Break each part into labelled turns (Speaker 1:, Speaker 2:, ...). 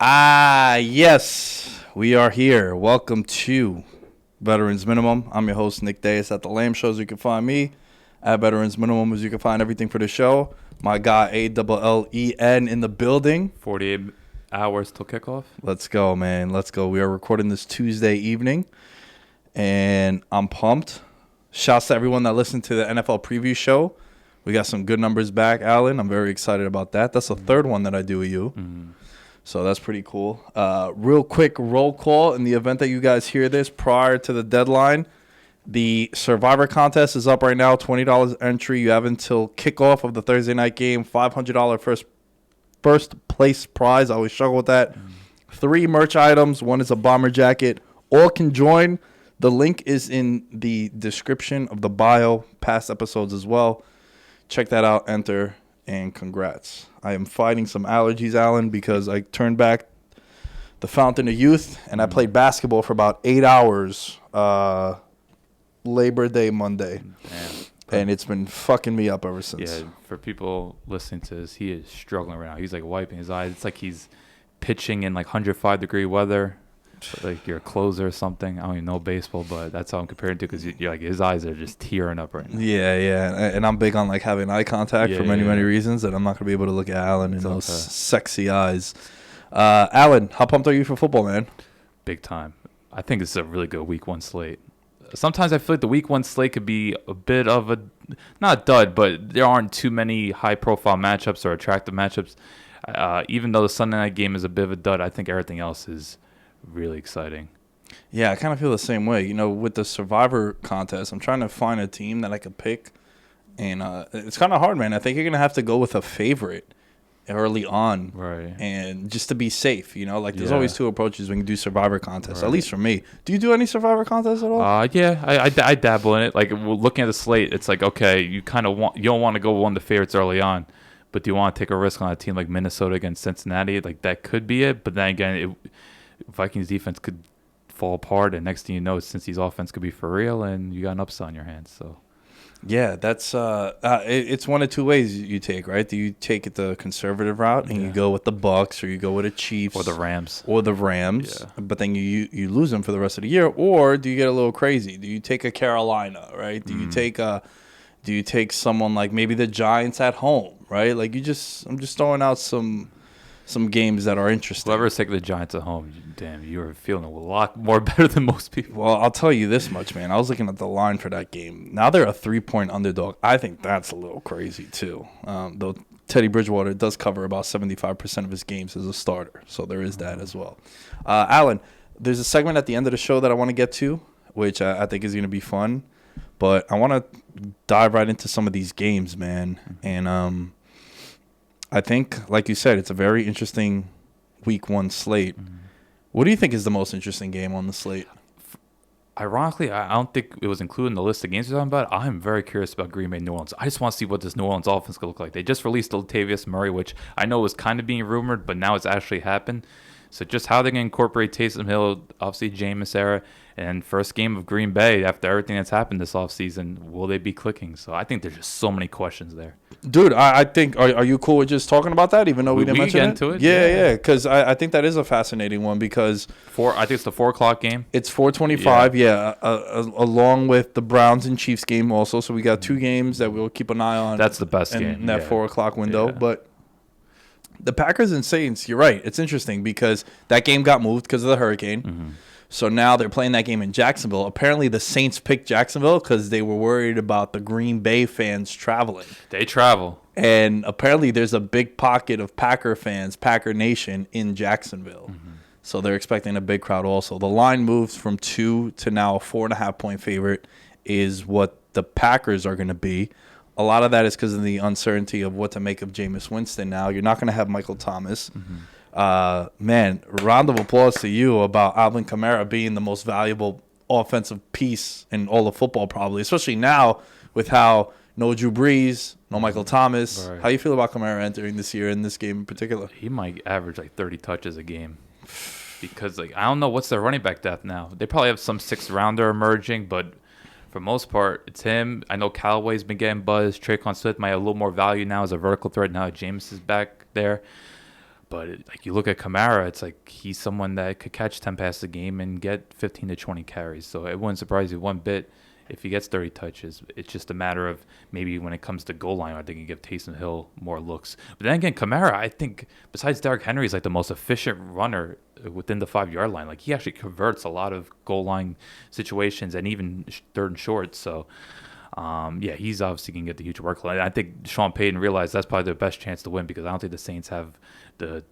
Speaker 1: Yes, we are here. Welcome to Veterans Minimum. I'm your host, Nick Deus at The Lamb Shows. You can find me at Veterans Minimum as you can find everything for the show. My guy, ALLEN in the building.
Speaker 2: 48 hours till kickoff.
Speaker 1: Let's go, man. Let's go. We are recording this Tuesday evening, and I'm pumped. Shouts to everyone that listened to the NFL preview show. We got some good numbers back, Alan. I'm very excited about that. That's the third one that I do with you. So that's pretty cool. Real quick roll call in the event that you guys hear this prior to the deadline. The Survivor contest is up right now, $20 entry. You have until kickoff of the Thursday night game, $500 first place prize. I always struggle with that. 3 merch items. One is a bomber jacket. All can join. The link is in the description of the bio, past episodes as well. Check that out, enter, and congrats. I am fighting some allergies, Alan, because I turned back the fountain of youth, and I played basketball for about 8 hours Labor Day Monday.
Speaker 2: Damn.
Speaker 1: And it's been fucking me up ever since.
Speaker 2: Yeah, for people listening to this, he is struggling right now. He's like wiping his eyes. It's like he's pitching in like 105-degree weather, like you're a closer or something. I don't even know baseball, but that's how I'm comparing to because you're like his eyes are just tearing up right now.
Speaker 1: Yeah. And I'm big on like having eye contact for many reasons, and I'm not going to be able to look at Alan in those sexy eyes. Alan, how pumped are you for football, man?
Speaker 2: Big time. I think this is a really good week 1 slate. Sometimes I feel like the week 1 slate could be a bit of a, not dud, but there aren't too many high-profile matchups or attractive matchups. Even though the Sunday night game is a bit of a dud, I think everything else is really exciting.
Speaker 1: Yeah, I kind of feel the same way. You know, with the Survivor contest, I'm trying to find a team that I could pick, and it's kind of hard, man. I think you're going to have to go with a favorite early on,
Speaker 2: right?
Speaker 1: And just to be safe, you know, like there's always 2 approaches when you do Survivor contests, at least for me. Do you do any Survivor contests at all?
Speaker 2: Yeah, I dabble in it. Like looking at the slate, it's like, okay, you don't want to go one of the favorites early on, but do you want to take a risk on a team like Minnesota against Cincinnati? Like that could be it, but then again, Vikings defense could fall apart, and next thing you know, Cincy's offense could be for real, and you got an upset on your hands. So,
Speaker 1: yeah, that's it's one of 2 ways you take, right? Do you take it the conservative route and you go with the Bucks, or you go with the Chiefs,
Speaker 2: or the Rams,
Speaker 1: but then you lose them for the rest of the year, or do you get a little crazy? Do you take a Carolina, right? Do you take someone like maybe the Giants at home, right? Like I'm just throwing out some games that are interesting.
Speaker 2: Whoever's taking the Giants at home, damn, you are feeling a lot more better than most people.
Speaker 1: Well, I'll tell you this much, man. I was looking at the line for that game. Now they're a 3-point underdog. I think that's a little crazy, too. Though Teddy Bridgewater does cover about 75% of his games as a starter. So there is that as well. Alan, there's a segment at the end of the show that I want to get to, which I think is going to be fun. But I want to dive right into some of these games, man. And I think, like you said, it's a very interesting week 1 slate. What do you think is the most interesting game on the slate?
Speaker 2: Ironically, I don't think it was included in the list of games we're talking about. I'm very curious about Green Bay New Orleans. I just want to see what this New Orleans offense could look like. They just released Latavius Murray, which I know was kind of being rumored, but now it's actually happened. So just how they're going to incorporate Taysom Hill, obviously Jameis era, and first game of Green Bay after everything that's happened this offseason, will they be clicking? So I think there's just so many questions there.
Speaker 1: Dude, I think, are you cool with just talking about that, even though we didn't mention it?
Speaker 2: Into it?
Speaker 1: Yeah, because I think that is a fascinating one because...
Speaker 2: I think it's the 4 o'clock game.
Speaker 1: It's 4:25, along with the Browns and Chiefs game also. So we got 2 games that we'll keep an eye on.
Speaker 2: That's the best game.
Speaker 1: In that 4 o'clock window. Yeah. But the Packers and Saints, you're right. It's interesting because that game got moved because of the hurricane. So now they're playing that game in Jacksonville. Apparently the Saints picked Jacksonville because they were worried about the Green Bay fans traveling.
Speaker 2: They travel.
Speaker 1: And apparently there's a big pocket of Packer fans, Packer Nation, in Jacksonville. So they're expecting a big crowd also. The line moves from 2 to now a 4.5-point favorite is what the Packers are going to be. A lot of that is because of the uncertainty of what to make of Jameis Winston now. You're not going to have Michael Thomas. Man, round of applause to you about Alvin Kamara being the most valuable offensive piece in all of football probably, especially now with how no Drew Brees, no Michael Thomas. Right. How you feel about Kamara entering this year in this game in particular?
Speaker 2: He might average like 30 touches a game because like I don't know what's their running back depth now. They probably have some 6th-rounder emerging, but for most part, it's him. I know Callaway's been getting buzz. Traquan Smith might have a little more value now as a vertical threat now that James is back there. But like you look at Kamara, it's like he's someone that could catch 10 passes a game and get 15 to 20 carries. So it wouldn't surprise you one bit if he gets 30 touches. It's just a matter of maybe when it comes to goal line, I think you give Taysom Hill more looks. But then again, Kamara, I think besides Derrick Henry, is like the most efficient runner within the 5-yard line. Like he actually converts a lot of goal line situations and even third and short. So he's obviously going to get the huge workload. I think Sean Payton realized that's probably their best chance to win because I don't think the Saints have the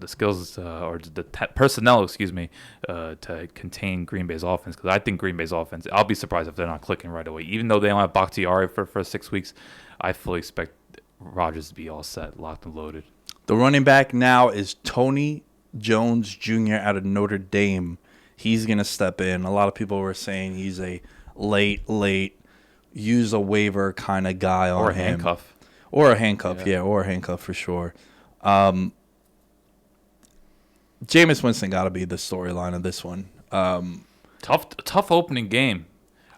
Speaker 2: skills or the personnel, to contain Green Bay's offense. Because I think Green Bay's offense, I'll be surprised if they're not clicking right away. Even though they don't have Bakhtiari for the first 6 weeks, I fully expect Rodgers to be all set, locked and loaded.
Speaker 1: The running back now is Tony Jones Jr. out of Notre Dame. He's going to step in. A lot of people were saying he's a late use a waiver kind of guy on him. Or a handcuff, or a handcuff for sure. Jameis Winston got to be the storyline of this one.
Speaker 2: Tough opening game.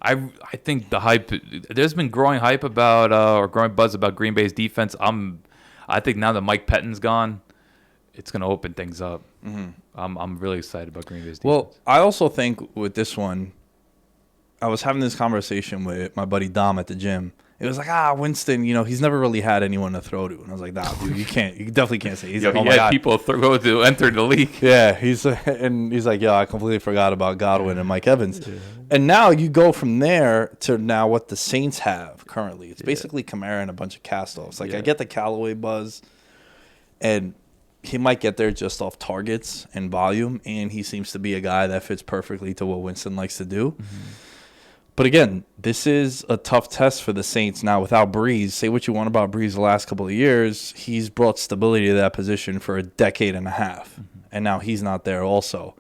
Speaker 2: I think the hype. There's been growing hype about or growing buzz about Green Bay's defense. I think now that Mike Pettin's gone, it's going to open things up. Mm-hmm. I'm really excited about Green Bay's defense.
Speaker 1: Well, I also think with this one, I was having this conversation with my buddy Dom at the gym. It was like, Winston, he's never really had anyone to throw to. And I was like, nah, dude, you definitely can't say. He's like, oh my God.
Speaker 2: People go to enter the league.
Speaker 1: Yeah, he's like, I completely forgot about Godwin and Mike Evans. Yeah. And now you go from there to now what the Saints have currently. It's basically Kamara and a bunch of cast-offs. Like, I get the Callaway buzz, and he might get there just off targets and volume, and he seems to be a guy that fits perfectly to what Winston likes to do. Mm-hmm. But again, this is a tough test for the Saints now without Breeze. Say what you want about Breeze the last couple of years. He's brought stability to that position for a decade and a half. Mm-hmm. And now he's not there also.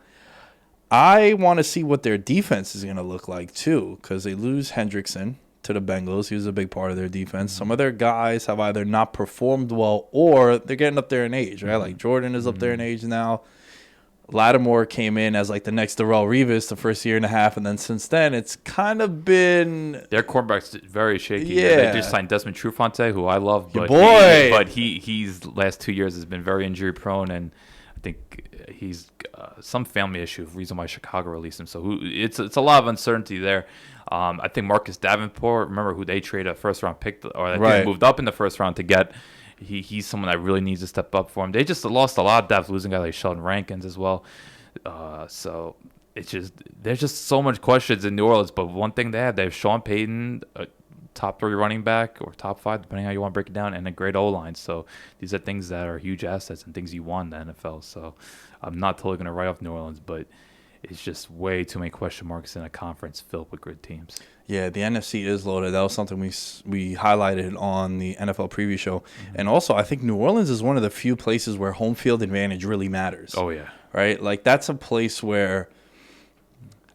Speaker 1: I want to see what their defense is going to look like too, because they lose Hendrickson to the Bengals. He was a big part of their defense. Mm-hmm. Some of their guys have either not performed well or they're getting up there in age, right? Mm-hmm. Like Jordan is up there in age now. Lattimore came in as like the next Darrelle Revis the first year and a half, and then since then it's kind of been
Speaker 2: their quarterback's very shaky. Yeah, they just signed Desmond Trufant, who I love, but he's last 2 years has been very injury prone, and I think he's some family issue, reason why Chicago released him. So it's a lot of uncertainty there. I think Marcus Davenport, remember who they traded a first round pick, or that moved up in the first round to get. He's someone that really needs to step up for him. They just lost a lot of depth, losing a guy like Sheldon Rankins as well. So there's just so much questions in New Orleans. But one thing they have Sean Payton, a top 3 running back or top 5, depending on how you want to break it down, and a great O-line. So these are things that are huge assets and things you want in the NFL. So I'm not totally going to write off New Orleans, but it's just way too many question marks in a conference filled with good teams.
Speaker 1: Yeah, the NFC is loaded. That was something we highlighted on the NFL preview show. Mm-hmm. And also, I think New Orleans is one of the few places where home field advantage really matters.
Speaker 2: Oh, yeah.
Speaker 1: Right? Like, that's a place where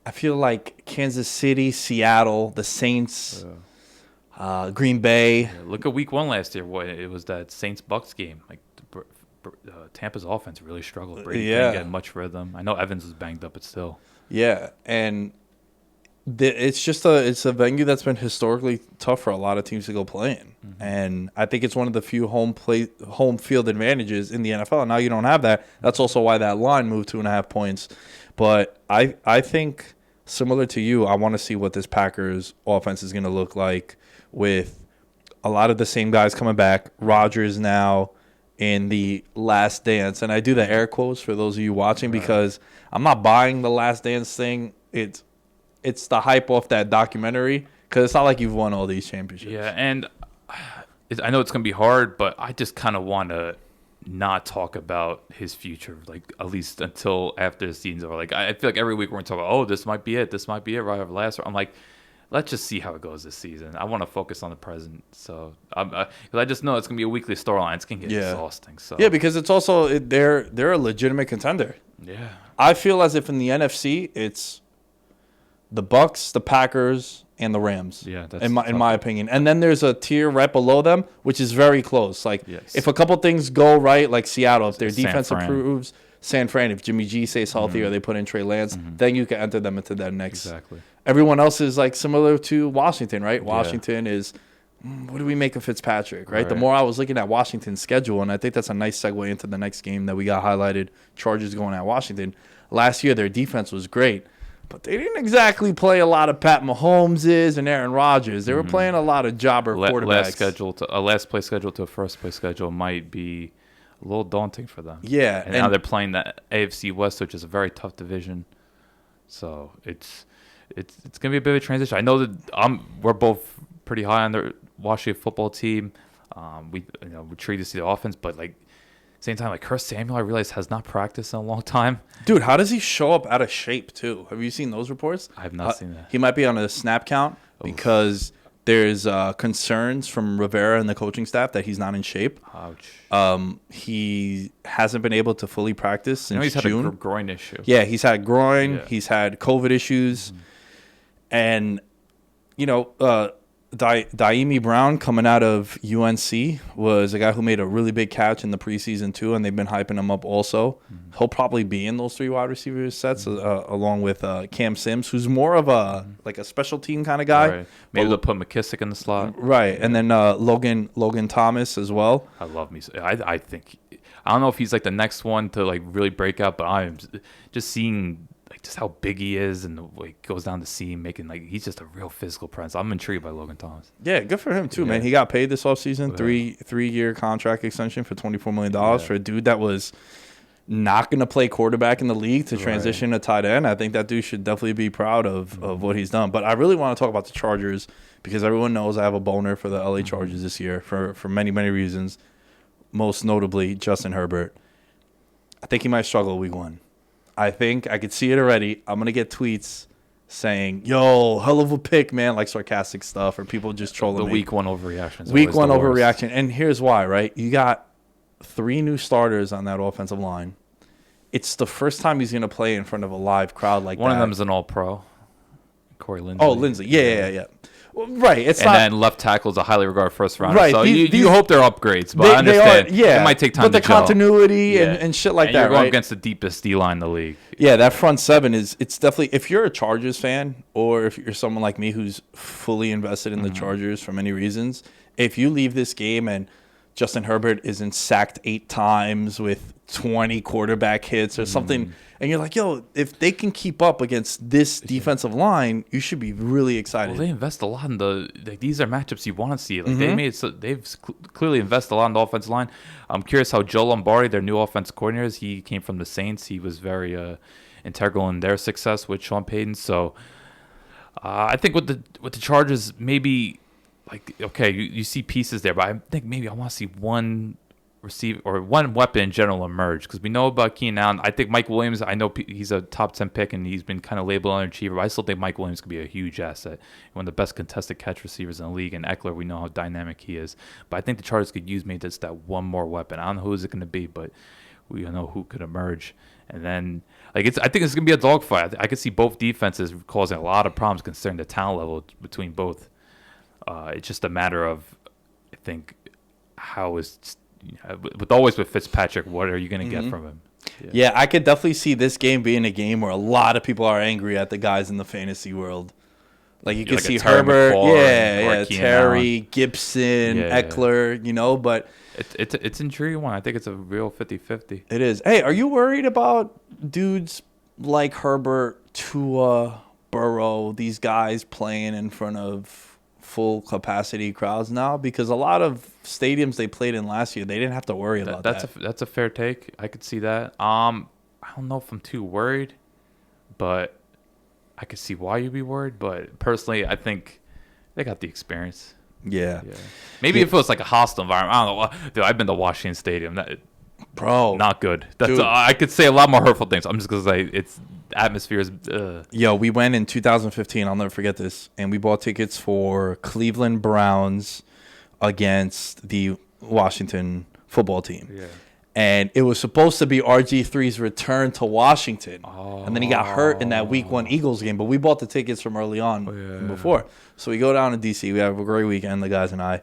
Speaker 1: I feel like Kansas City, Seattle, the Saints, Green Bay.
Speaker 2: Yeah, look at week 1 last year. It was that Saints-Bucks game. Like, Tampa's offense really struggled. Brady didn't get much rhythm. I know Evans was banged up, but still.
Speaker 1: Yeah, and it's a venue that's been historically tough for a lot of teams to go play in. Mm-hmm. And I think it's one of the few home field advantages in the NFL. And now you don't have that. That's also why that line moved 2.5 points. But I think, similar to you, I want to see what this Packers offense is going to look like with a lot of the same guys coming back. Rodgers now in the last dance. And I do the air quotes for those of you watching because I'm not buying the last dance thing. It's the hype off that documentary because it's not like you've won all these championships.
Speaker 2: Yeah, and I know it's going to be hard, but I just kind of want to not talk about his future, like at least until after the season's over. Like I feel like every week we're going to talk about, this might be it right over last round. I'm like, let's just see how it goes this season. I want to focus on the present. So because I just know it's going to be a weekly storyline. It's going to get exhausting. So
Speaker 1: yeah, because it's also they're a legitimate contender.
Speaker 2: Yeah,
Speaker 1: I feel as if in the NFC it's the Bucks, the Packers, and the Rams.
Speaker 2: Yeah, that's
Speaker 1: in my opinion. And then there's a tier right below them, which is very close. Like if a couple things go right, like Seattle, if their defense improves, San Fran, if Jimmy G stays healthy or they put in Trey Lance, then you can enter them into that next.
Speaker 2: Exactly.
Speaker 1: Everyone else is like similar to Washington, right? Washington is what do we make of Fitzpatrick, right? The
Speaker 2: Right.
Speaker 1: more I was looking at Washington's schedule, and I think that's a nice segue into the next game that we got highlighted, Chargers going at Washington. Last year, their defense was great, but they didn't exactly play a lot of Pat Mahomeses and Aaron Rodgers. They were playing a lot of jobber quarterbacks.
Speaker 2: Last place schedule to a first place schedule might be a little daunting for them.
Speaker 1: Yeah.
Speaker 2: And now they're playing the AFC West, which is a very tough division. So it's gonna be a bit of a transition. I know that we're both pretty high on the Washington football team. We're treated to see the offense, but like same time, like Curtis Samuel, I realize has not practiced in a long time.
Speaker 1: Dude, how does he show up out of shape too? Have you seen those reports?
Speaker 2: I have not seen that.
Speaker 1: He might be on a snap count because there's concerns from Rivera and the coaching staff that he's not in shape.
Speaker 2: Ouch.
Speaker 1: He hasn't been able to fully practice since
Speaker 2: he's
Speaker 1: June.
Speaker 2: had a groin issue.
Speaker 1: Yeah, he's had groin.
Speaker 2: Yeah.
Speaker 1: He's had COVID issues. And, Daimi Brown coming out of UNC was a guy who made a really big catch in the preseason too, and they've been hyping him up also. He'll probably be in those 3 wide receiver sets along with Cam Sims, who's more of a special team kind of guy.
Speaker 2: Right. Maybe they'll put McKissick in the slot.
Speaker 1: Right, and then Logan Thomas as well.
Speaker 2: I love me. I think I don't know if he's like the next one to like really break out, but I'm just seeing like just how big he is and the way he goes down the seam, making like he's just a real physical presence. I'm intrigued by Logan Thomas.
Speaker 1: Yeah, good for him too,
Speaker 2: Yeah.
Speaker 1: man. He got paid this offseason,
Speaker 2: Yeah.
Speaker 1: three-year contract extension for $24 million
Speaker 2: Yeah.
Speaker 1: for a dude that was not going to play quarterback in the league to transition to tight end. I think that dude should definitely be proud of what he's done. But I really want to talk about the Chargers because everyone knows I have a boner for the LA Chargers this year for many, many reasons, most notably Justin Herbert. I think he might struggle week 1. I think I could see it already. I'm going to get tweets saying, yo, hell of a pick, man, like sarcastic stuff, or people just trolling
Speaker 2: The
Speaker 1: me.
Speaker 2: week 1 overreaction.
Speaker 1: Week 1 overreaction. And here's why, right? You got 3 new starters on that offensive line. It's the first time he's going to play in front of a live crowd like that.
Speaker 2: One of them is an all-pro, Corey Lindsey.
Speaker 1: Oh, Lindsey. Yeah. Well, right. It's
Speaker 2: and
Speaker 1: not.
Speaker 2: then left tackle is a highly regarded first rounder.
Speaker 1: Right,
Speaker 2: So
Speaker 1: these-
Speaker 2: you hope they're upgrades, but I understand. It might take time
Speaker 1: but
Speaker 2: to
Speaker 1: the
Speaker 2: gel.
Speaker 1: continuity
Speaker 2: Yeah.
Speaker 1: and shit like
Speaker 2: and
Speaker 1: that,
Speaker 2: you're going
Speaker 1: right?
Speaker 2: against the deepest D-line in the league.
Speaker 1: Yeah, that front 7 it's definitely, if you're a Chargers fan or if you're someone like me who's fully invested in the Chargers for many reasons, if you leave this game and Justin Herbert isn't sacked 8 times with 20 quarterback hits or something, and you're like, yo, if they can keep up against this defensive line, you should be really excited.
Speaker 2: Well, they invest a lot in these are matchups you want to see. Like they've clearly invested a lot in the offensive line. I'm curious how Joe Lombardi, their new offensive coordinator, he came from the Saints. He was very integral in their success with Sean Payton. So I think with the Chargers, maybe like okay, you see pieces there, but I think maybe I want to see one receive or one weapon in general emerge because we know about Keenan Allen. I think Mike Williams. I know he's a top 10 pick and he's been kind of labeled underachiever, but I still think Mike Williams could be a huge asset, one of the best contested catch receivers in the league. And Eckler, we know how dynamic he is, but I think the Chargers could use maybe just that one more weapon. I don't know who is it going to be, but we don't know who could emerge. And then I think it's going to be a dogfight. I could see both defenses causing a lot of problems considering the talent level between both. It's just a matter of, I think, how is. With Fitzpatrick, what are you going to get from him?
Speaker 1: Yeah, I could definitely see this game being a game where a lot of people are angry at the guys in the fantasy world. Like you could
Speaker 2: like a
Speaker 1: see
Speaker 2: Terry
Speaker 1: Herbert,
Speaker 2: McLaurin or Keenan
Speaker 1: Terry,
Speaker 2: Allen.
Speaker 1: Gibson,
Speaker 2: Yeah.
Speaker 1: Eckler, but
Speaker 2: it's an intriguing one. I think it's a real 50-50.
Speaker 1: it is. Hey, are you worried about dudes like Herbert, Tua, Burrow, these guys playing in front of full capacity crowds now? Because a lot of stadiums they played in last year, they didn't have to worry about that.
Speaker 2: That's a fair take. I could see that. I don't know if I'm too worried, but I could see why you'd be worried. But personally, I think they got the experience.
Speaker 1: Yeah.
Speaker 2: Maybe if it was like a hostile environment. I don't know. Dude, I've been to Washington Stadium.
Speaker 1: Bro.
Speaker 2: Not good.
Speaker 1: Dude.
Speaker 2: I could say a lot more hurtful things. I'm just going to say it's atmosphere is.
Speaker 1: Yo, we went in 2015. I'll never forget this. And we bought tickets for Cleveland Browns against the Washington football team.
Speaker 2: Yeah.
Speaker 1: And it was supposed to be RG3's return to Washington. And then he got hurt in that week 1 Eagles game. But we bought the tickets from early on before. So we go down to D.C. We have a great weekend, the guys and I.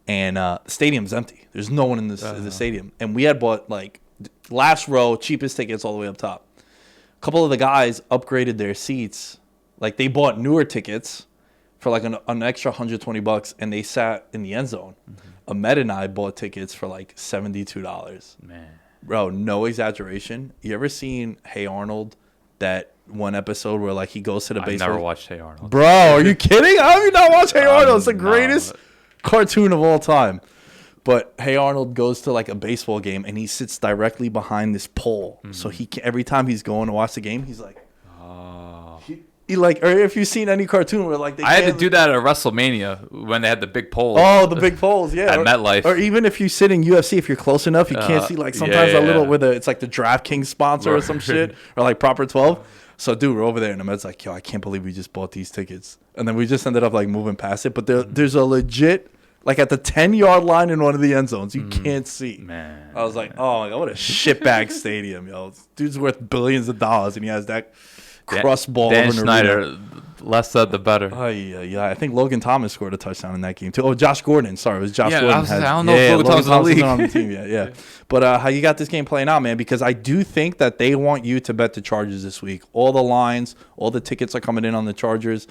Speaker 1: And the stadium's empty. There's no one in the stadium. And we had bought, like, last row, cheapest tickets all the way up top. A couple of the guys upgraded their seats. Like, they bought newer tickets for like an extra $120, and they sat in the end zone. Ahmed and I bought tickets for like $72.
Speaker 2: Man.
Speaker 1: Bro, no exaggeration. You ever seen Hey Arnold? That one episode where like he goes to the baseball.
Speaker 2: I've never watched Hey Arnold.
Speaker 1: Bro, are you kidding? How have you not watched Hey Arnold? It's the greatest cartoon of all time. But Hey Arnold goes to like a baseball game and he sits directly behind this pole. So he can, every time he's going to watch the game, he's like, he like, or if you've seen any cartoon where like
Speaker 2: I had to do that at WrestleMania when they had the big poles.
Speaker 1: Oh, the big poles, yeah.
Speaker 2: At MetLife.
Speaker 1: Or even if you sit in UFC, if you're close enough, you can't see like sometimes a little where it's like the DraftKings sponsor or some shit, or like Proper 12. So, dude, we're over there, and Ahmed's like, yo, I can't believe we just bought these tickets. And then we just ended up, like, moving past it. But there's a legit, like, at the 10-yard line in one of the end zones, you can't see.
Speaker 2: Man.
Speaker 1: I was like, oh, my God, what a shitbag stadium, yo. This dude's worth billions of dollars, and he has that crust ball.
Speaker 2: Dan
Speaker 1: over
Speaker 2: Schneider, less said the better.
Speaker 1: Oh, yeah. I think Logan Thomas scored a touchdown in that game, too. Oh, Josh Gordon. Sorry, it was Josh Gordon.
Speaker 2: I don't know if Logan Thomas is in the league.
Speaker 1: On the team yet, yeah. But how you got this game playing out, man? Because I do think that they want you to bet the Chargers this week. All the lines, all the tickets are coming in on the Chargers.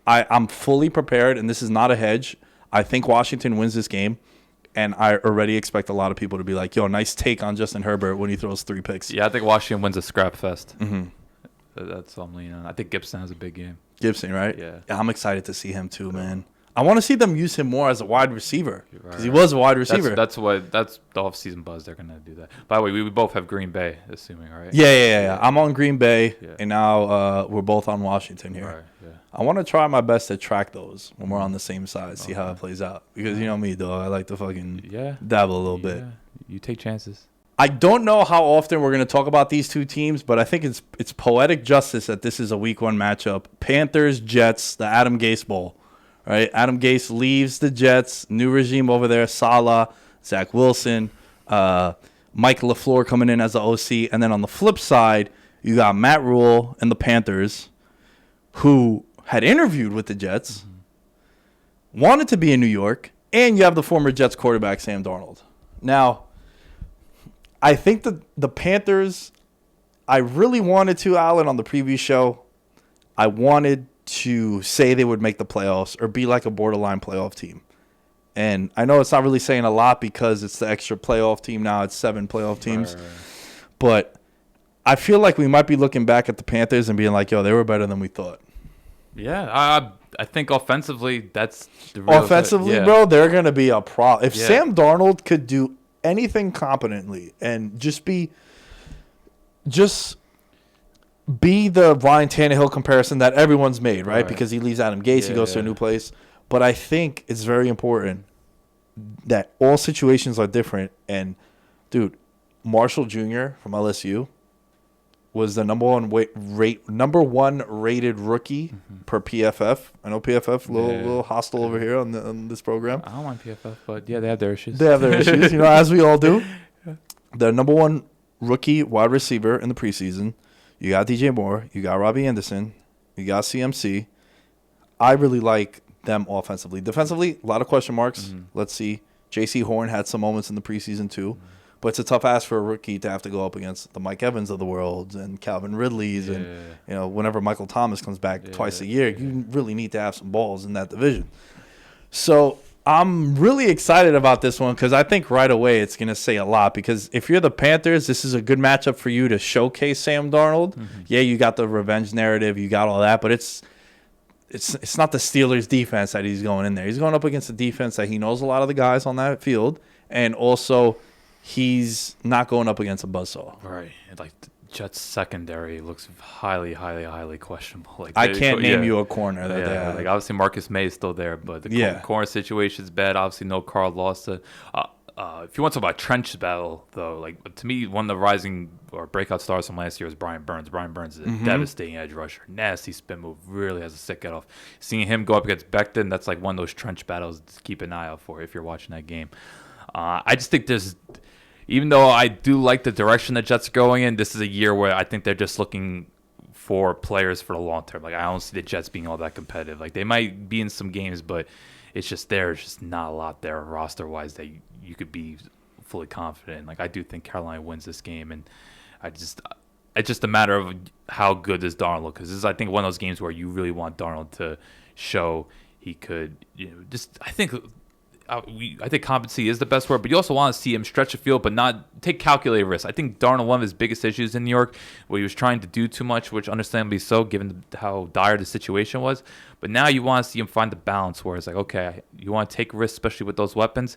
Speaker 1: I'm fully prepared, and this is not a hedge. I think Washington wins this game, and I already expect a lot of people to be like, yo, nice take on Justin Herbert when he throws 3 picks.
Speaker 2: Yeah, I think Washington wins a scrap fest. That's what I'm leaning on. I think Gibson has a big game.
Speaker 1: Gibson, right?
Speaker 2: Yeah.
Speaker 1: I'm excited to see him too, man. I want to see them use him more as a wide receiver because he was a wide receiver.
Speaker 2: That's the off-season buzz. They're gonna do that. By the way, we both have Green Bay, assuming, right?
Speaker 1: Yeah. I'm on Green Bay, and now we're both on Washington here.
Speaker 2: Right, yeah.
Speaker 1: I want to try my best to track those when we're on the same side, see how it plays out. Because you know me, though, I like to fucking dabble a little bit.
Speaker 2: You take chances.
Speaker 1: I don't know how often we're going to talk about these two teams, but I think it's poetic justice that this is a Week 1 matchup. Panthers, Jets, the Adam Gase Bowl. Right? Adam Gase leaves the Jets. New regime over there. Saleh, Zach Wilson, Mike LaFleur coming in as the OC. And then on the flip side, you got Matt Rule and the Panthers, who had interviewed with the Jets, wanted to be in New York, and you have the former Jets quarterback, Sam Darnold. Now, I think the Panthers, I really wanted to, Alan, on the preview show, I wanted to say they would make the playoffs or be like a borderline playoff team. And I know it's not really saying a lot because it's the extra playoff team now. It's 7 playoff teams. Right. But I feel like we might be looking back at the Panthers and being like, yo, they were better than we thought.
Speaker 2: Yeah, I think offensively, that's the real
Speaker 1: offensively, bro, they're going to be a problem. If Sam Darnold could do anything competently and just be the Ryan Tannehill comparison that everyone's made, right? Because he leaves Adam Gase, he goes to a new place. But I think it's very important that all situations are different. And, dude, Marshall Jr. from LSU was the number one rated rookie per PFF. I know PFF, a little hostile over here on this program.
Speaker 2: I don't mind PFF, but yeah, they have their issues.
Speaker 1: They have their issues, as we all do. The number one rookie wide receiver in the preseason. You got DJ Moore. You got Robbie Anderson. You got CMC. I really like them offensively. Defensively, a lot of question marks. Let's see. J.C. Horn had some moments in the preseason too. But it's a tough ask for a rookie to have to go up against the Mike Evans of the world and Calvin Ridley's. And, whenever Michael Thomas comes back twice a year, you really need to have some balls in that division. So I'm really excited about this one because I think right away it's going to say a lot. Because if you're the Panthers, this is a good matchup for you to showcase Sam Darnold. Yeah, you got the revenge narrative, you got all that, but it's not the Steelers' defense that he's going in there. He's going up against a defense that he knows a lot of the guys on that field, and also he's not going up against a buzzsaw.
Speaker 2: Right. Like the Jets secondary looks highly, highly, highly questionable. Like
Speaker 1: I can't name you a corner that they have.
Speaker 2: Like obviously Marcus May is still there, but the corner situation is bad. Obviously no Carl Lawson. If you want to talk about trench battle, though, like to me, one of the rising or breakout stars from last year was Brian Burns. Brian Burns is a devastating edge rusher. Nasty spin move. Really has a sick get off. Seeing him go up against Becton, that's like one of those trench battles to keep an eye out for if you're watching that game. I just think even though I do like the direction the Jets are going in, this is a year where I think they're just looking for players for the long term. Like I don't see the Jets being all that competitive. Like they might be in some games, but it's just there's just not a lot there roster wise that you could be fully confident in. Like I do think Carolina wins this game, and it's just a matter of how good does Darnold look, because this is I think one of those games where you really want Darnold to show He could, I think competency is the best word, but you also want to see him stretch the field, but not take calculated risks. I think Darnold, one of his biggest issues in New York, where he was trying to do too much, which understandably so, given how dire the situation was. But now you want to see him find the balance where it's like, okay, you want to take risks, especially with those weapons,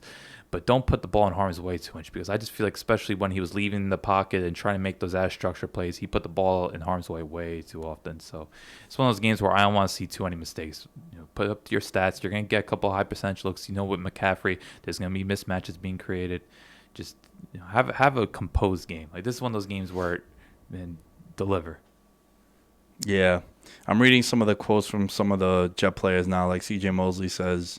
Speaker 2: but don't put the ball in harm's way too much, because I just feel like, especially when he was leaving the pocket and trying to make those ass structure plays, he put the ball in harm's way too often. So it's one of those games where I don't want to see too many mistakes. Put up your stats. You're going to get a couple high percentage looks. With McCaffrey, there's going to be mismatches being created. Just have a composed game. Like, this is one of those games where, man, deliver.
Speaker 1: Yeah. I'm reading some of the quotes from some of the Jet players now. Like C.J. Mosley says,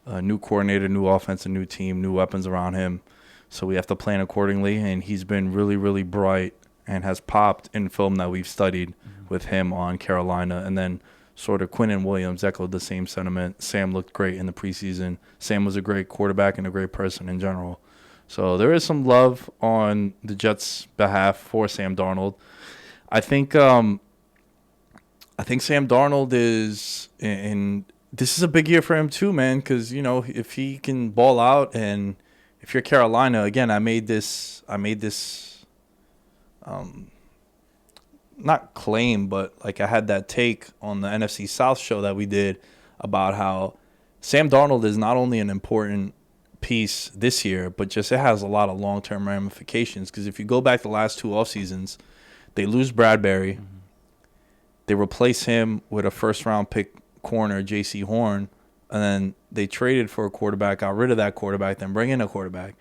Speaker 1: new coordinator, new offense, a new team, new weapons around him. So we have to plan accordingly. And he's been really, really bright and has popped in film that we've studied with him on Carolina. And then sort of Quinnen Williams echoed the same sentiment. Sam looked great in the preseason. Sam was a great quarterback and a great person in general. So there is some love on the Jets' behalf for Sam Darnold. I think Sam Darnold is in. This is a big year for him too, man. Because if he can ball out, and if you're Carolina, again, I made this. Not claim, but like I had that take on the NFC South show that we did about how Sam Darnold is not only an important piece this year, but just it has a lot of long-term ramifications. Because if you go back the last two off seasons, they lose Bradbury, they replace him with a first-round pick corner, J.C. Horn, and then they traded for a quarterback, got rid of that quarterback, then bring in a quarterback.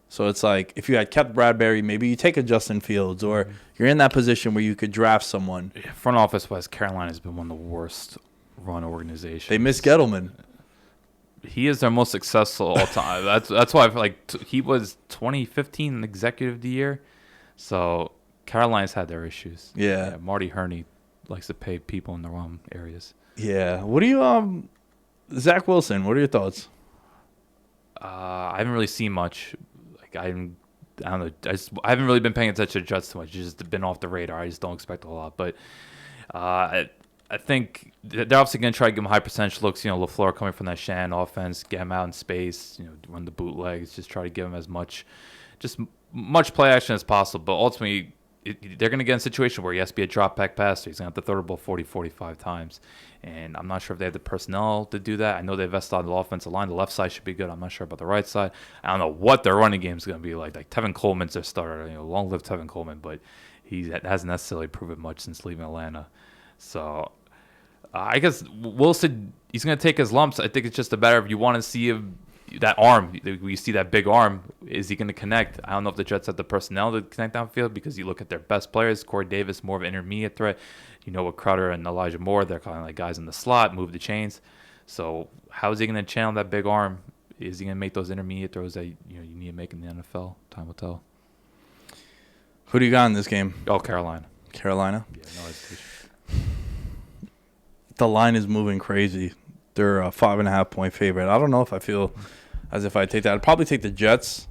Speaker 1: So it's like if you had kept Bradbury, maybe you take a Justin Fields, or you're in that position where you could draft someone.
Speaker 2: Yeah, front office-wise, Carolina has been one of the worst run organizations.
Speaker 1: They miss Gettleman.
Speaker 2: He is their most successful all time. That's why I feel like he was 2015 executive of the year. So Carolina's had their issues.
Speaker 1: Yeah.
Speaker 2: Marty Herney likes to pay people in the wrong areas.
Speaker 1: Yeah. What do you Zach Wilson? What are your thoughts?
Speaker 2: I haven't really seen much. I don't know. I haven't really been paying attention to Jets too much. It's just been off the radar. I just don't expect a lot. But I think they're obviously going to try to give him high percentage looks. LaFleur coming from that Shan offense, get him out in space, run the bootlegs, just try to give him as much play action as possible. But ultimately, they're going to get in a situation where he has to be a drop-back passer. He's going to have to throw the ball 40, 45 times. And I'm not sure if they have the personnel to do that. I know they invested on the offensive line. The left side should be good. I'm not sure about the right side. I don't know what their running game is going to be like. Like, Tevin Coleman's their starter. Long live Tevin Coleman. But he hasn't necessarily proven much since leaving Atlanta. So I guess Wilson, he's going to take his lumps. I think it's just a matter of you want to see him. That arm, we see that big arm. Is he going to connect? I don't know if the Jets have the personnel to connect downfield, because you look at their best players. Corey Davis, more of an intermediate threat. With Crowder and Elijah Moore, they're kind of like guys in the slot, move the chains. So how is he going to channel that big arm? Is he going to make those intermediate throws that you need to make in the NFL? Time will tell.
Speaker 1: Who do you got in this game?
Speaker 2: Oh, Carolina.
Speaker 1: Carolina?
Speaker 2: Yeah, no hesitation.
Speaker 1: The line is moving crazy. They're a 5.5-point favorite. I don't know if I feel as if I take that. I'd probably take the Jets.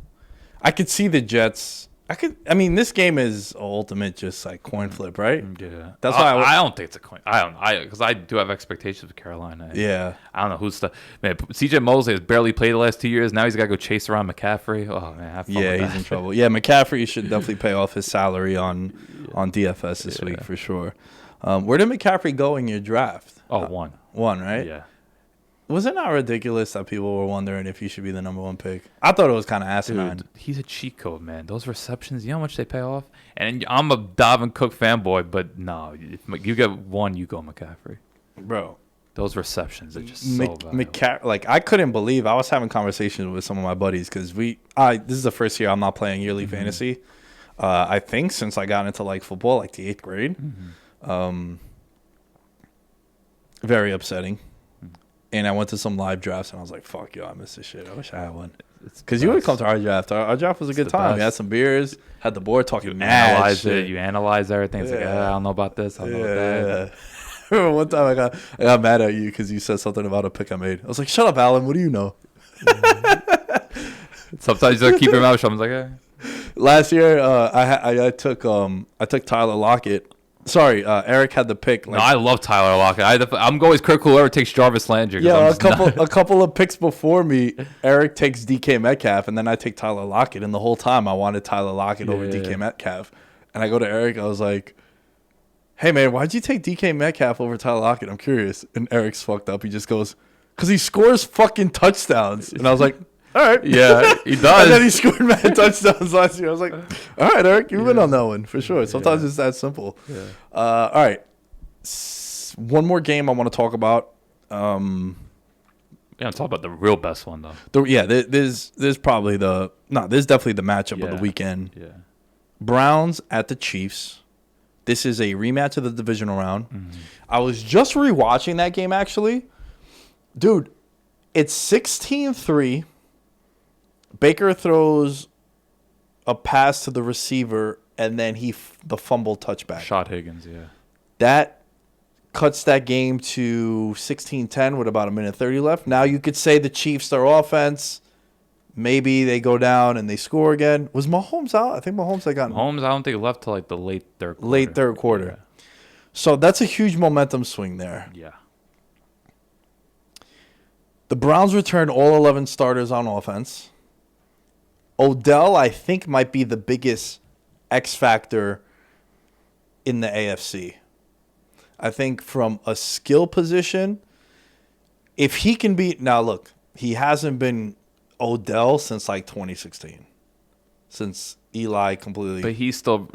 Speaker 1: I could see the Jets. This game is ultimate just like coin flip, right?
Speaker 2: Yeah.
Speaker 1: That's why
Speaker 2: I don't think it's a coin. Because I do have expectations of Carolina.
Speaker 1: Yeah.
Speaker 2: I don't know who's the man. C.J. Mosley has barely played the last 2 years. Now he's got to go chase around McCaffrey. Oh man, have fun with
Speaker 1: he's
Speaker 2: that.
Speaker 1: in trouble. Yeah, McCaffrey should definitely pay off his salary on DFS this week for sure. Where did McCaffrey go in your draft?
Speaker 2: One,
Speaker 1: right?
Speaker 2: Yeah.
Speaker 1: Was it not ridiculous that people were wondering if he should be the number one pick? I thought it was kind of asinine.
Speaker 2: Dude, he's a cheat code, man. Those receptions, you know how much they pay off? And I'm a Dalvin Cook fanboy, but no, if you get one, you go McCaffrey.
Speaker 1: Bro.
Speaker 2: Those receptions are just so valuable.
Speaker 1: I couldn't believe. I was having conversations with some of my buddies because this is the first year I'm not playing yearly fantasy. I think since I got into like football, like the 8th grade. Very upsetting. And I went to some live drafts, and I was like, fuck, yo, I missed this shit. I wish I had one. Because you would come to our draft. Our draft was a good time. We had some beers, had the board talking mad shit.
Speaker 2: You analyze everything. It's like, I don't know about this. I don't know about that.
Speaker 1: I remember one time I got mad at you because you said something about a pick I made. I was like, shut up, Alan. What do you know?
Speaker 2: Sometimes you keep your mouth shut. I was like,
Speaker 1: Last year, I took Tyler Lockett Sorry, Eric had the pick.
Speaker 2: No, I love Tyler Lockett. I'm always critical whoever takes Jarvis Landry.
Speaker 1: Yeah, a couple of picks before me, Eric takes DK Metcalf, and then I take Tyler Lockett. And the whole time I wanted Tyler Lockett over DK Metcalf. And I go to Eric, I was like, hey, man, why'd you take DK Metcalf over Tyler Lockett? I'm curious. And Eric's fucked up. He just goes, because he scores fucking touchdowns. And I was like, all right.
Speaker 2: Yeah, he does.
Speaker 1: And then he scored mad touchdowns last year. I was like, all right, Eric, you win on that one for sure. Sometimes it's that simple. Yeah. All right. One more game I want to talk about.
Speaker 2: Talk about the real best one, though.
Speaker 1: There's probably there's definitely the matchup of the weekend.
Speaker 2: Yeah.
Speaker 1: Browns at the Chiefs. This is a rematch of the divisional round.
Speaker 2: Mm-hmm.
Speaker 1: I was just rewatching that game, actually. Dude, it's 16-3. Baker throws a pass to the receiver, and then the fumble touchback.
Speaker 2: Shot Higgins, yeah.
Speaker 1: That cuts that game to 16-10 with about a minute 30 left. Now you could say the Chiefs, their offense, maybe they go down and they score again. Was Mahomes out? I think Mahomes had gotten...
Speaker 2: Mahomes, I don't think left till like the late third quarter.
Speaker 1: Late third quarter. Yeah. So that's a huge momentum swing there.
Speaker 2: Yeah.
Speaker 1: The Browns returned all 11 starters on offense. Odell, I think, might be the biggest X factor in the AFC. I think from a skill position, if he can be... Now, look, he hasn't been Odell since like 2016. Since Eli completely...
Speaker 2: But he still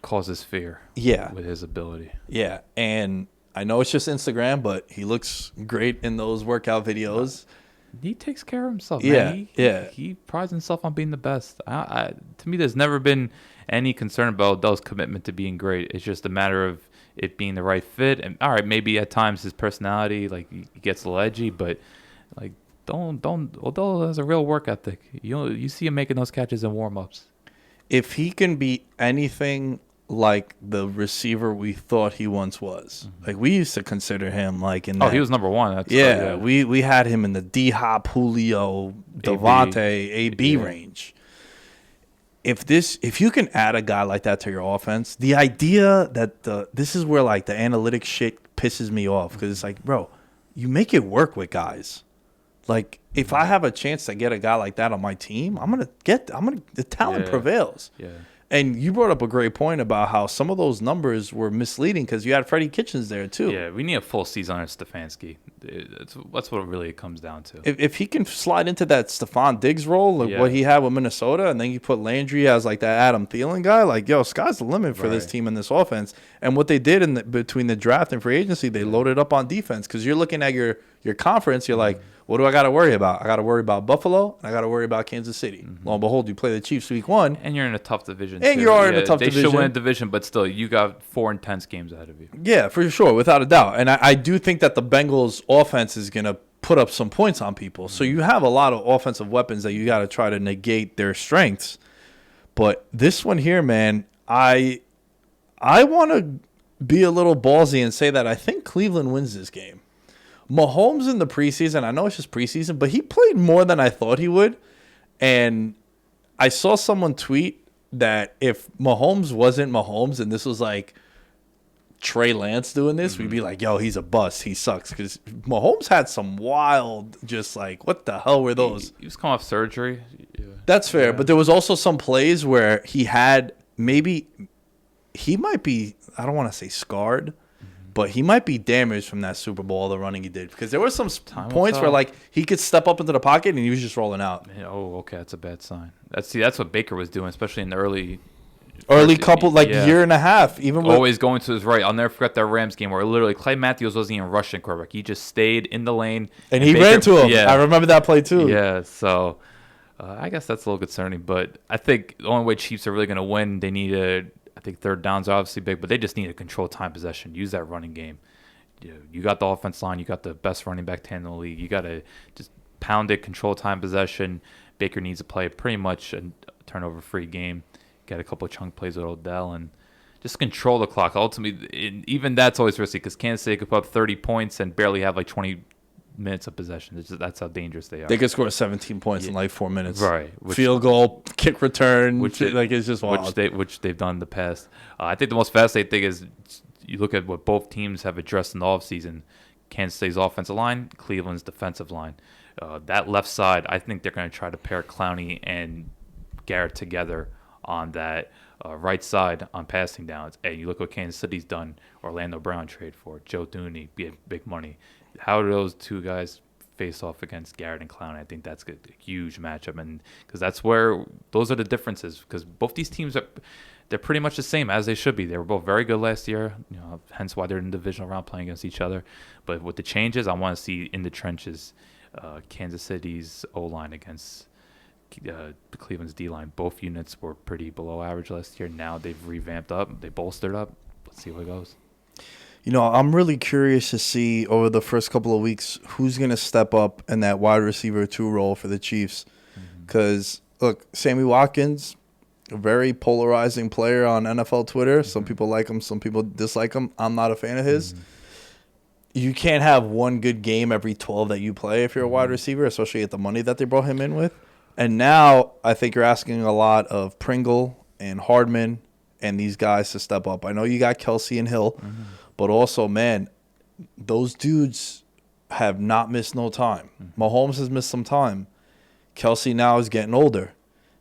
Speaker 2: causes fear with his ability.
Speaker 1: Yeah, and I know it's just Instagram, but he looks great in those workout videos.
Speaker 2: He takes care of himself,
Speaker 1: man.
Speaker 2: He prides himself on being the best. To me, there's never been any concern about Odell's commitment to being great. It's just a matter of it being the right fit. And all right, maybe at times his personality, like, he gets a little edgy, but like, don't. Odell has a real work ethic. You see him making those catches in warm-ups. If
Speaker 1: he can be anything like the receiver we thought he once was. Mm-hmm. Like, we used to consider him like in that,
Speaker 2: he was number one.
Speaker 1: We had him in the D-Hop, Julio, Devontae, AB range. If you can add a guy like that to your offense, the idea that this is where like the analytics shit pisses me off, because it's like, bro, you make it work with guys. Like, if I have a chance to get a guy like that on my team, the talent prevails. Yeah. And you brought up a great point about how some of those numbers were misleading because you had Freddie Kitchens there too.
Speaker 2: Yeah, we need a full season on Stefanski. That's what it really comes down to.
Speaker 1: If he can slide into that Stephon Diggs role, like what he had with Minnesota, and then you put Landry as like that Adam Thielen guy, like, yo, sky's the limit for this team and this offense. And what they did between the draft and free agency, they loaded up on defense, because you're looking at your conference, you're like, what do I got to worry about? I got to worry about Buffalo, and I got to worry about Kansas City. Mm-hmm. Lo and behold, you play the Chiefs week 1.
Speaker 2: And you're in a tough division,
Speaker 1: and you are in a tough division.
Speaker 2: They should win a division, but still, you got 4 intense games ahead of you.
Speaker 1: Yeah, for sure, without a doubt. And I do think that the Bengals' offense is going to put up some points on people. So you have a lot of offensive weapons that you got to try to negate their strengths. But this one here, man, I want to be a little ballsy and say that I think Cleveland wins this game. Mahomes in the preseason, I know it's just preseason, but he played more than I thought he would. And I saw someone tweet that if Mahomes wasn't Mahomes and this was like Trey Lance doing this, we'd be like, yo, he's a bust. He sucks. Because Mahomes had some wild, just like, what the hell were those?
Speaker 2: He was coming off surgery. Yeah.
Speaker 1: That's fair. Yeah. But there was also some plays where he had he might be, I don't want to say scarred, but he might be damaged from that Super Bowl, the running he did. Because there were some points where, like, he could step up into the pocket and he was just rolling out.
Speaker 2: Oh, okay. That's a bad sign. That's what Baker was doing, especially in the early
Speaker 1: couple, year and a half.
Speaker 2: Always going to his right. I'll never forget that Rams game where literally Clay Matthews wasn't even rushing quarterback. He just stayed in the lane.
Speaker 1: And he ran to him. Yeah. I remember that play too.
Speaker 2: Yeah, so I guess that's a little concerning. But I think the only way Chiefs are really going to win, they need I think third downs are obviously big, but they just need to control time possession. Use that running game. You got the offense line. You got the best running back 10 in the league. You got to just pound it, control time possession. Baker needs to play pretty much a turnover-free game. Got a couple of chunk plays with Odell and just control the clock. Ultimately, even that's always risky because Kansas City could put up 30 points and barely have like 20 minutes of possession. That's how dangerous they are.
Speaker 1: They could score 17 points in like 4 minutes.
Speaker 2: Right.
Speaker 1: Field goal, kick return, it's just wild.
Speaker 2: Which they've done in the past. I think the most fascinating thing is you look at what both teams have addressed in the offseason. Kansas City's offensive line, Cleveland's defensive line. That left side, I think they're going to try to pair Clowney and Garrett together on that right side on passing downs. And you look what Kansas City's done. Orlando Brown trade for Joe Thuney, big money. How do those two guys face off against Garrett and Clowney? I think that's a huge matchup, and because that's where those are the differences. Because both these teams they're pretty much the same as they should be. They were both very good last year, hence why they're in the divisional round playing against each other. But with the changes, I want to see in the trenches Kansas City's O-line against Cleveland's D-line. Both units were pretty below average last year. Now they've revamped up. They bolstered up. Let's see how it goes.
Speaker 1: I'm really curious to see over the first couple of weeks who's going to step up in that wide receiver 2 role for the Chiefs. Because, look, Sammy Watkins, a very polarizing player on NFL Twitter. Some people like him. Some people dislike him. I'm not a fan of his. You can't have one good game every 12 that you play if you're a wide receiver, especially at the money that they brought him in with. And now I think you're asking a lot of Pringle and Hardman and these guys to step up. I know you got Kelsey and Hill, but also, man, those dudes have not missed no time. Mahomes has missed some time. Kelsey now is getting older.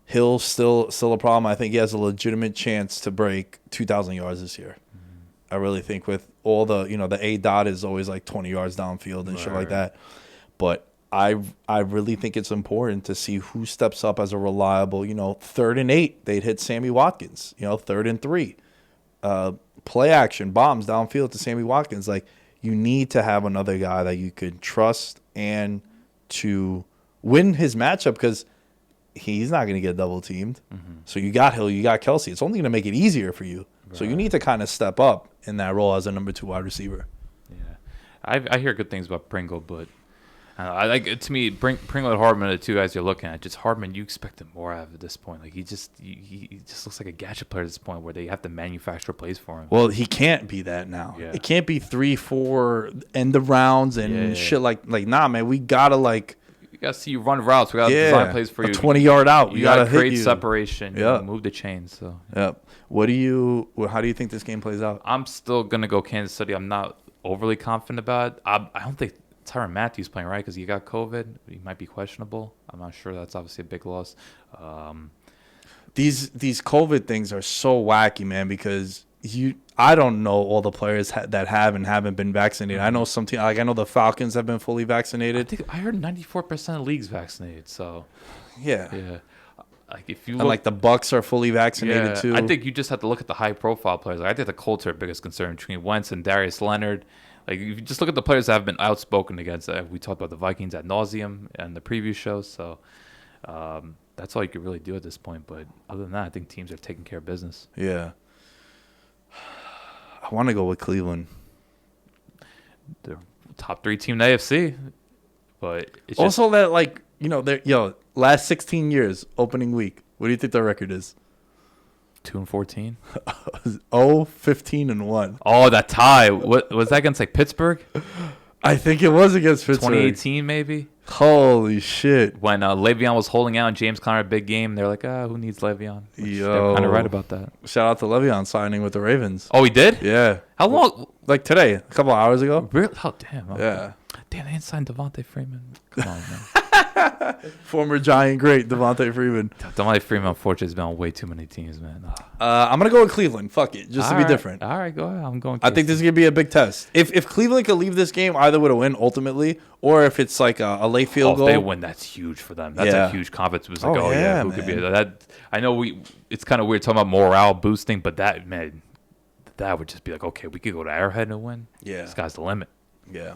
Speaker 1: Hill's still a problem. I think he has a legitimate chance to break 2,000 yards this year. I really think with all the, the A dot is always like 20 yards downfield and shit like that. But I really think it's important to see who steps up as a reliable, 3rd and 8. They'd hit Sammy Watkins, 3rd and 3. Play action, bombs downfield to Sammy Watkins. Like, you need to have another guy that you could trust and to win his matchup because he's not going to get double teamed. So you got Hill, you got Kelsey. It's only going to make it easier for you. Right. So you need to kind of step up in that role as a number 2 wide receiver.
Speaker 2: Yeah, I hear good things about Pringle, but I like it. To me, Pringle and Hardman are the 2 guys you're looking at. Just Hardman, you expect him more out of at this point. Like he just looks like a gadget player at this point, where they have to manufacture plays for him.
Speaker 1: Well, he can't be that now.
Speaker 2: Yeah.
Speaker 1: It can't be 3-4 end of rounds and shit like nah, man. We gotta
Speaker 2: you gotta see you run routes. We gotta design plays for you.
Speaker 1: 20-yard out.
Speaker 2: You gotta create separation. Yeah, move the chains. So
Speaker 1: how do you think this game plays out?
Speaker 2: I'm still gonna go Kansas City. I'm not overly confident about it. I don't think Tyrann Mathieu's playing, right? Because he got COVID. He might be questionable. I'm not sure. That's obviously a big loss.
Speaker 1: These COVID things are so wacky, man, because I don't know all the players that have and haven't been vaccinated. I know some team, I know the Falcons have been fully vaccinated.
Speaker 2: I heard 94% of leagues vaccinated. So
Speaker 1: yeah.
Speaker 2: Like if you
Speaker 1: look, the Bucks are fully vaccinated too.
Speaker 2: I think you just have to look at the high profile players. I think the Colts are the biggest concern between Wentz and Darius Leonard. Like, if you just look at the players that have been outspoken against, we talked about the Vikings ad nauseum and the preview show, so that's all you could really do at this point. But other than that, I think teams are taking care of business.
Speaker 1: Yeah. I want to go with Cleveland.
Speaker 2: They're top 3 team in the AFC. But it's
Speaker 1: also they're, last 16 years, opening week, what do you think their record is?
Speaker 2: 2-14.
Speaker 1: 15-1.
Speaker 2: Oh, that tie. What was that against? Like Pittsburgh?
Speaker 1: I think it was against Pittsburgh.
Speaker 2: 2018, maybe.
Speaker 1: Holy shit!
Speaker 2: When Le'Veon was holding out and James Conner, big game, they're like, who needs Le'Veon? They're kind of right about that.
Speaker 1: Shout out to Le'Veon signing with the Ravens.
Speaker 2: Oh, he did?
Speaker 1: Yeah.
Speaker 2: How long?
Speaker 1: Like today, a couple of hours ago.
Speaker 2: Really? Oh, damn. Okay.
Speaker 1: Yeah.
Speaker 2: Damn, they didn't sign Devontae Freeman. Come on, man.
Speaker 1: Former Giant great Devontae Freeman.
Speaker 2: Devontae Freeman, unfortunately, has been on way too many teams, man.
Speaker 1: I'm gonna go with Cleveland. Fuck it, just to be different.
Speaker 2: All right, go ahead. I'm going.
Speaker 1: I think this is gonna be a big test. If Cleveland could leave this game either with a win ultimately, or if it's like a late field goal,
Speaker 2: if they win, that's huge for them. That's a huge confidence boost. Like, who could be that? I know it's kind of weird talking about morale boosting, but that would just be like, okay, we could go to Arrowhead and win.
Speaker 1: Yeah,
Speaker 2: sky's the limit.
Speaker 1: Yeah.